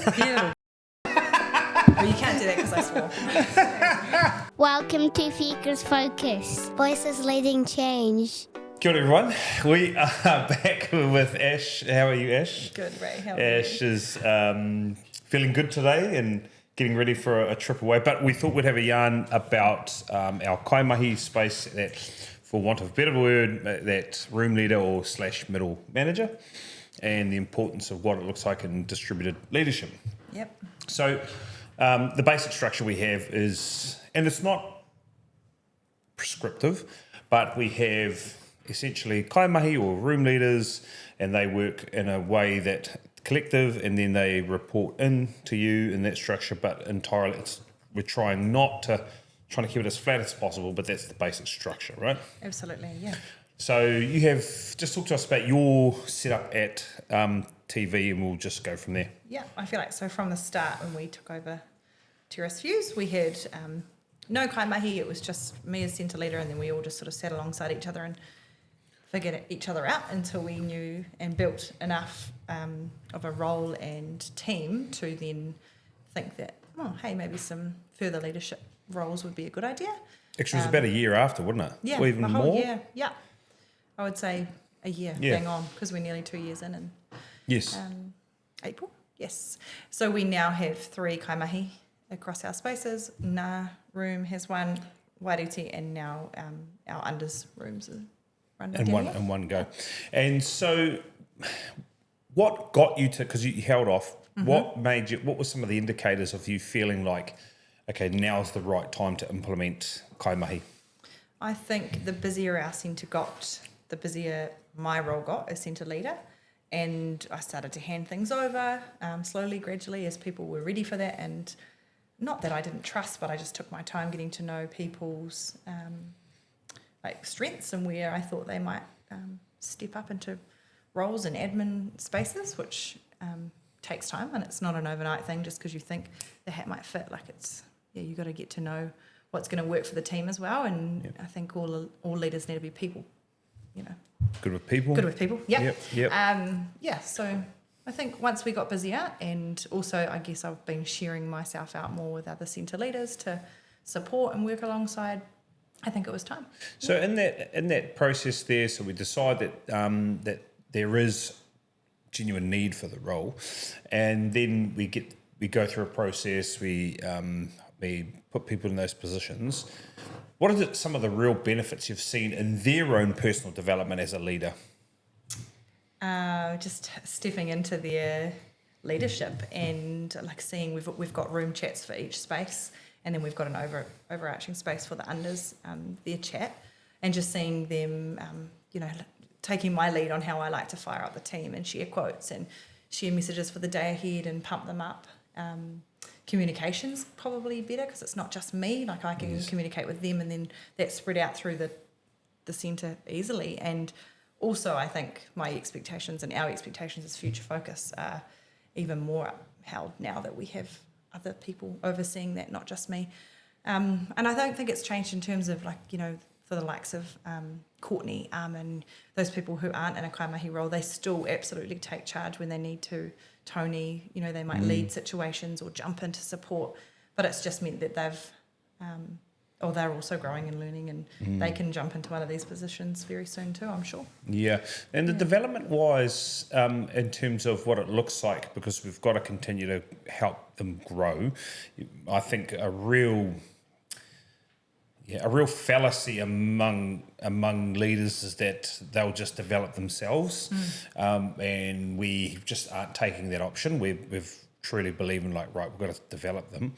Well, you can't do that because I swore. Welcome to Fika's Focus. Voices leading change. Kia ora everyone, we are back with Ash. How are you, Ash? Good, Ray. How are you? Ash is feeling good today and getting ready for a trip away, but we thought we'd have a yarn about our kaimahi space that, for want of a better word, that room leader or / middle manager, and the importance of what it looks like in distributed leadership. Yep. So the basic structure we have is, and it's not prescriptive, but we have essentially kaimahi or room leaders, and they work in a way that collective, and then they report in to you in that structure, but entirely we're trying to keep it as flat as possible, but that's the basic structure, right? Absolutely, yeah. So you have, just talk to us about your setup at TV, and we'll just go from there. Yeah, I feel like so from the start when we took over Terrace Views, we had no kaimahi. It was just me as centre leader, and then we all just sort of sat alongside each other and figured each other out until we knew and built enough of a role and team to then think that, oh, hey, maybe some further leadership roles would be a good idea. Actually, it was about a year after, wasn't it? Yeah, or even a whole more? year. Yeah, I would say a year, bang on, because we're nearly 2 years in. And Yes. April, yes. So we now have 3 kaimahi across our spaces. Ngā room has 1, Wairuti, and now our unders rooms are run by Daniel. In one go. And so what got you to, because you held off, what were some of the indicators of you feeling like, okay, now's the right time to implement kaimahi? I think the busier our centre got, the busier my role got as centre leader. And I started to hand things over slowly, gradually, as people were ready for that. And not that I didn't trust, but I just took my time getting to know people's strengths and where I thought they might step up into roles and admin spaces, which takes time, and it's not an overnight thing just because you think the hat might fit. Like you got to get to know what's going to work for the team as well. And I think all leaders need to be people, Good with people? Good with people, yep. Yep. So I think once we got busier, and also I guess I've been sharing myself out more with other centre leaders to support and work alongside, I think it was time. So in that process there, so we decide that that there is genuine need for the role, and then we go through a process, we put people in those positions. What are some of the real benefits you've seen in their own personal development as a leader? Just stepping into their leadership and like seeing we've got room chats for each space, and then we've got an overarching space for the unders, their chat, and just seeing them, taking my lead on how I like to fire up the team and share quotes and share messages for the day ahead and pump them up. Communication's probably better because it's not just me. Like I can communicate with them, and then that's spread out through the centre easily. And also, I think my expectations and our expectations as future focus are even more upheld now that we have other people overseeing that, not just me. And I don't think it's changed in terms of for the likes of Courtney and those people who aren't in a kaimahi role, they still absolutely take charge when they need to. Tony, they might lead situations or jump in to support, but it's just meant that they're also growing and learning, and they can jump into one of these positions very soon too, I'm sure. Yeah, and the development-wise, in terms of what it looks like, because we've got to continue to help them grow, I think a real fallacy among leaders is that they'll just develop themselves, and we just aren't taking that option. We've truly believe in right, we've got to develop them.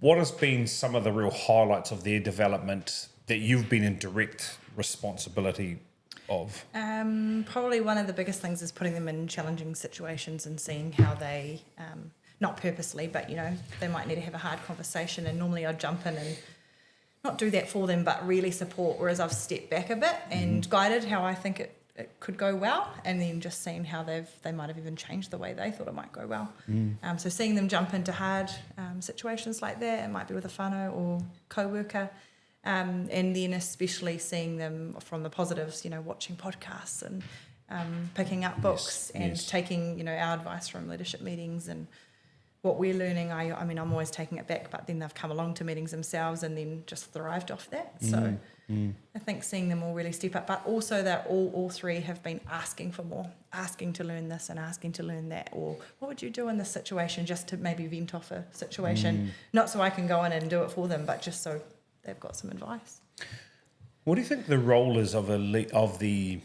What has been some of the real highlights of their development that you've been in direct responsibility of? Probably one of the biggest things is putting them in challenging situations and seeing how they, not purposely, but they might need to have a hard conversation, and normally I'd jump in and not do that for them, but really support, whereas I've stepped back a bit and guided how I think it could go well, and then just seeing how they might have even changed the way they thought it might go well. So seeing them jump into hard situations like that, it might be with a whānau or co-worker, and then especially seeing them from the positives, watching podcasts and picking up books and taking, our advice from leadership meetings and what we're learning, I mean, I'm always taking it back, but then they've come along to meetings themselves and then just thrived off that. So I think seeing them all really step up, but also that all three have been asking for more, asking to learn this and asking to learn that, or what would you do in this situation, just to maybe vent off a situation, not so I can go in and do it for them, but just so they've got some advice. What do you think the role is of the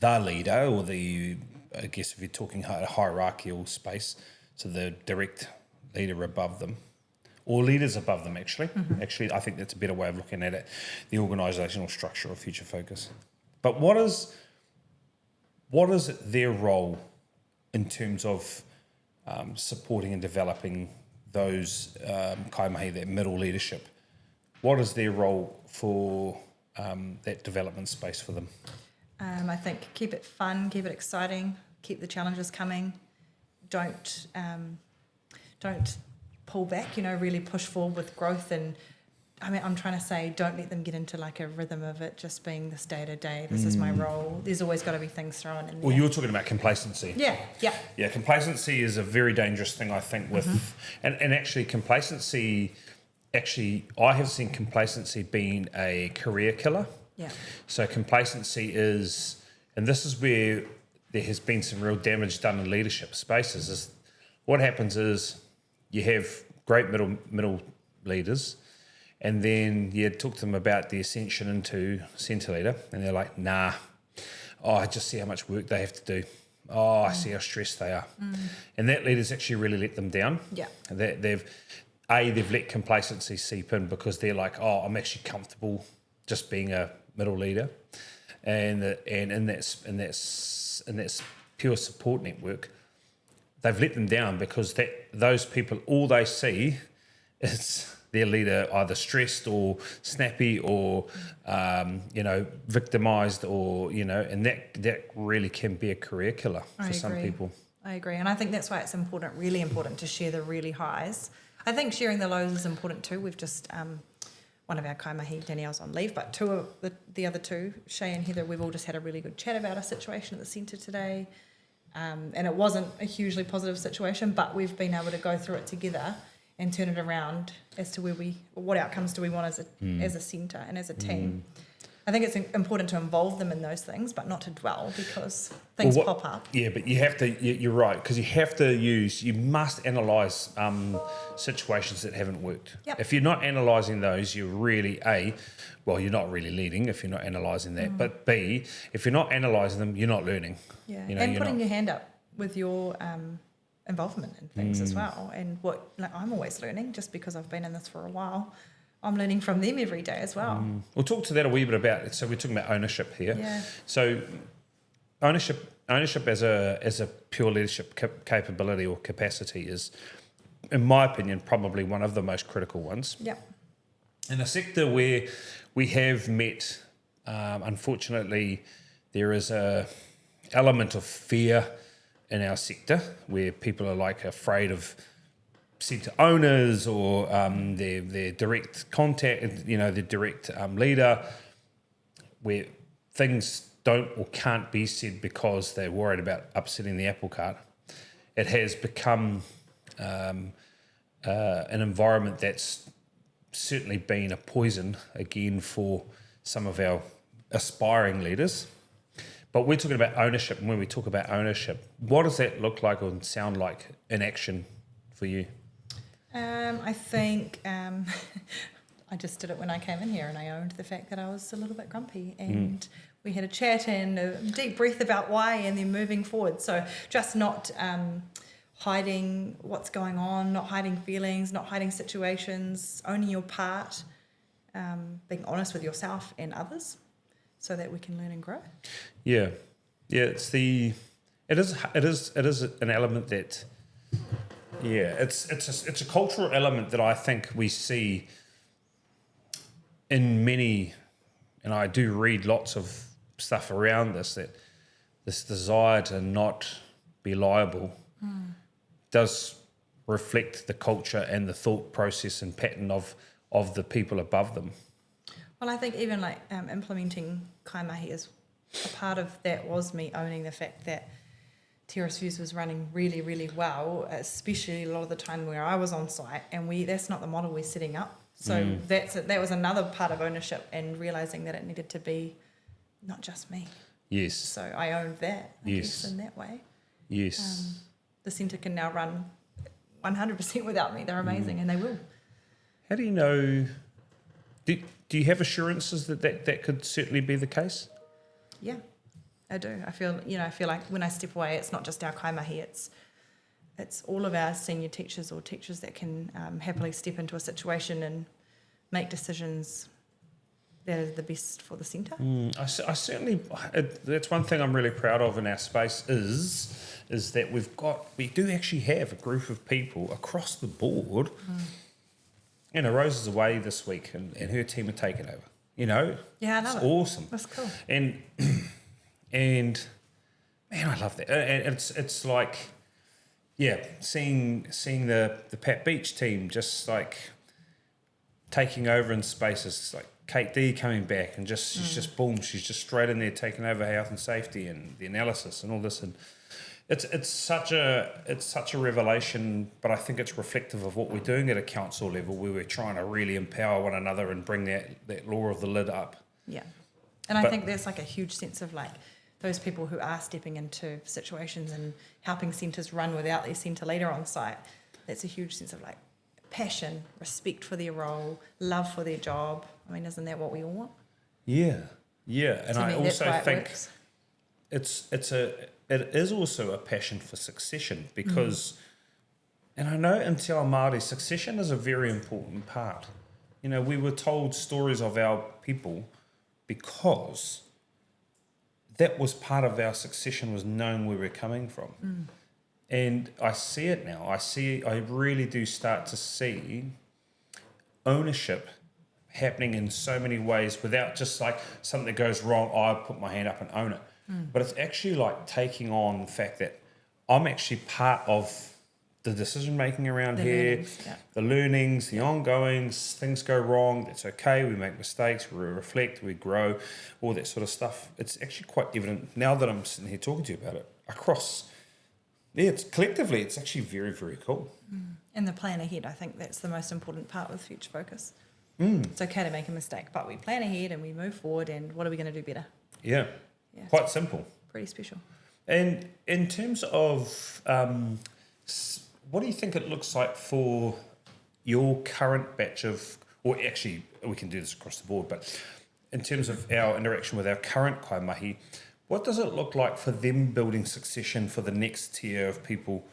leader, or the, I guess if you're talking hierarchical space, so the direct leader above them, or leaders above them, actually. Actually, I think that's a better way of looking at it, the organisational structure of Future Focus. But what is their role in terms of supporting and developing those kaimahi, that middle leadership? What is their role for that development space for them? I think keep it fun, keep it exciting, keep the challenges coming. Don't pull back, really push forward with growth. And I mean, I'm trying to say, don't let them get into like a rhythm of it just being this day to day, this is my role. There's always got to be things thrown in there. Well, you're talking about complacency. Yeah, Complacency is a very dangerous thing, I think, with and actually complacency, I have seen complacency being a career killer. Yeah. So complacency is, and this is where there has been some real damage done in leadership spaces, is what happens is you have great middle leaders, and then you talk to them about the ascension into centre leader, and they're like, nah, I just see how much work they have to do. Oh, I see how stressed they are. And that leader's actually really let them down. Yeah. They've let complacency seep in, because they're like, oh, I'm actually comfortable just being a middle leader, and in that pure support network, they've let them down, because those people, all they see is their leader either stressed or snappy or victimized, or and that really can be a career killer for some people. I agree, and I think that's why it's really important to share the really highs. I think sharing the lows is important too. We've just one of our kaimahi, Danielle's on leave, but two of the other two, Shay and Heather, we've all just had a really good chat about our situation at the centre today. And it wasn't a hugely positive situation, but we've been able to go through it together and turn it around as to what outcomes do we want as a centre and as a team. I think it's important to involve them in those things, but not to dwell, because things pop up. Yeah, but you have to, you're right, because you must analyse situations that haven't worked. Yep. If you're not analysing those, you're really, you're not really leading if you're not analysing that. But B, if you're not analysing them, you're not learning. Yeah, and putting your hand up with your involvement in things as well. And I'm always learning, just because I've been in this for a while. I'm learning from them every day as well. We'll talk to that a wee bit about it. So we're talking about ownership here. Yeah. So ownership as a pure leadership capability or capacity is, in my opinion, probably one of the most critical ones. Yeah. In a sector where we have met, unfortunately, there is a element of fear in our sector, where people are afraid of centre owners or their direct contact, their direct leader, where things don't or can't be said because they're worried about upsetting the apple cart. It has become an environment that's certainly been a poison, again, for some of our aspiring leaders. But we're talking about ownership, and when we talk about ownership, what does that look like or sound like in action for you? I think I just did it when I came in here, and I owned the fact that I was a little bit grumpy, and we had a chat and a deep breath about why, and then moving forward. So just not hiding what's going on, not hiding feelings, not hiding situations, owning your part, being honest with yourself and others, so that we can learn and grow. Yeah, it is an element that. Yeah, it's a cultural element that I think we see in many, and I do read lots of stuff around this, that this desire to not be liable does reflect the culture and the thought process and pattern of the people above them. Well, I think even implementing kaimahi is a part of that was me owning the fact that Terrace Views was running really, really well, especially a lot of the time where I was on site, and that's not the model we're setting up. So that was another part of ownership and realising that it needed to be not just me. Yes. So I owned that, I guess, in that way. Yes. The centre can now run 100% without me. They're amazing, and they will. How do you know? Do you have assurances that could certainly be the case? Yeah, I do. I feel like when I step away, it's not just our kaimahi, it's all of our senior teachers or teachers that can happily step into a situation and make decisions that are the best for the centre. I certainly, that's one thing I'm really proud of in our space is that we do actually have a group of people across the board. Rose is away this week and her team are taking over. Yeah, I love it's it. Awesome. That's cool. And man, I love that. And it's like, seeing the Pat Beach team just like taking over in spaces, like Kate D coming back and she's just straight in there taking over health and safety and the analysis and all this, and it's such a revelation. But I think it's reflective of what we're doing at a council level, where we're trying to really empower one another and bring that law of the lid up. Yeah, and I think there's like a huge sense of like those people who are stepping into situations and helping centres run without their centre leader on site. That's a huge sense of like passion, respect for their role, love for their job. I mean, isn't that what we all want? Yeah, and I also think it it is also a passion for succession, because, and I know in Te Ao Māori, succession is a very important part. We were told stories of our people because that was part of our succession, was knowing where we're coming from. And I see it now. I really do start to see ownership happening in so many ways without just like something that goes wrong, I put my hand up and own it. But it's actually like taking on the fact that I'm actually part of the decision making around here, the learnings, the ongoings. Things go wrong, that's okay. We make mistakes, we reflect, we grow, all that sort of stuff. It's actually quite evident now that I'm sitting here talking to you about it across. Yeah, it's actually very, very cool. And the plan ahead, I think that's the most important part with Future Focus. It's okay to make a mistake, but we plan ahead and we move forward, and what are we going to do better? Yeah. Quite simple. Pretty special. And in terms of what do you think it looks like for your current batch of, or actually we can do this across the board, but in terms of our interaction with our current kaimahi, what does it look like for them building succession for the next tier of people?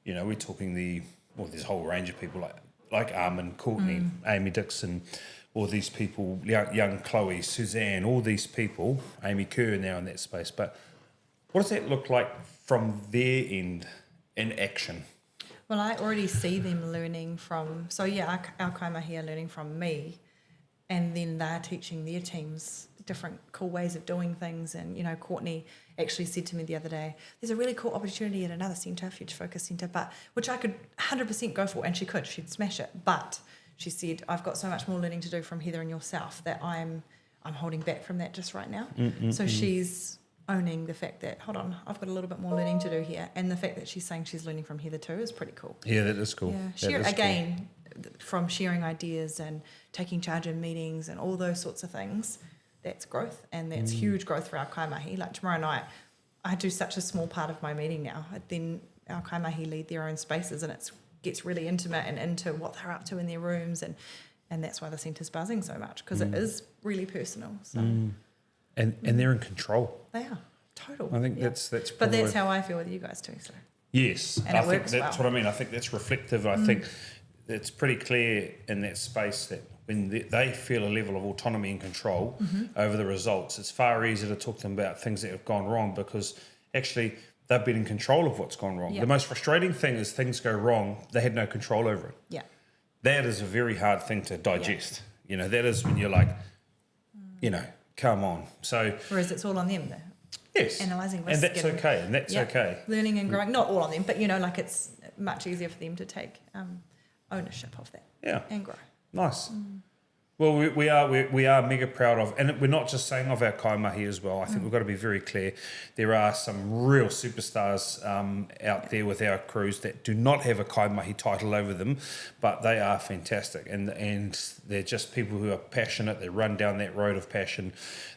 We're talking there's a whole range of people like Armin, Courtney, Amy Dixon, all these people, young Chloe, Suzanne, all these people, Amy Kerr now in that space. But what does that look like from their end in action? Well, I already see them learning from, our kaimahi are learning from me, and then they're teaching their teams different cool ways of doing things. And, Courtney actually said to me the other day, there's a really cool opportunity at another centre, Future Focus Centre, which I could 100% go for, and she'd smash it. But she said, I've got so much more learning to do from Heather and yourself that I'm holding back from that just right now. She's owning the fact that, hold on, I've got a little bit more learning to do here. And the fact that she's saying she's learning from Heather too is pretty cool. Yeah, that is cool. Yeah, from sharing ideas and taking charge in meetings and all those sorts of things, that's growth. And that's huge growth for our kaimahi. Like tomorrow night, I do such a small part of my meeting now. Then our kaimahi lead their own spaces, and it gets really intimate and into what they're up to in their rooms. And that's why the centre's buzzing so much, because it is really personal. So. And they're in control. They are. Total. I think that's probably... But that's how I feel with you guys too. So. Yes. And I think that's what I mean. I think that's reflective. I think it's pretty clear in that space that when they feel a level of autonomy and control over the results, it's far easier to talk to them about things that have gone wrong, because actually they've been in control of what's gone wrong. The most frustrating thing is things go wrong, they had no control over it. Yeah. That is a very hard thing to digest. That is when you're like, come on. So whereas it's all on them though. Yes. Analysing risk. And that's okay. And that's okay. Learning and growing. Not all on them, but it's much easier for them to take ownership of that. Yeah. And grow. Nice. Well, we are mega proud of, and we're not just saying of our kaimahi as well. I think we've got to be very clear. There are some real superstars out there with our crews that do not have a kaimahi title over them, but they are fantastic, and they're just people who are passionate. They run down that road of passion.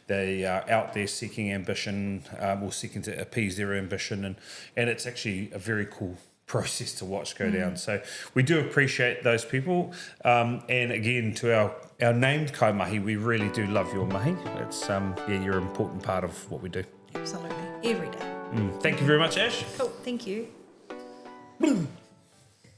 They are out there seeking ambition, or seeking to appease their ambition, and it's actually a very cool process to watch go down. So we do appreciate those people, and again, to our named kaimahi, we really do love your mahi. It's you're an important part of what we do. Absolutely. Every day. Thank you very much, Ash. Cool. Thank you.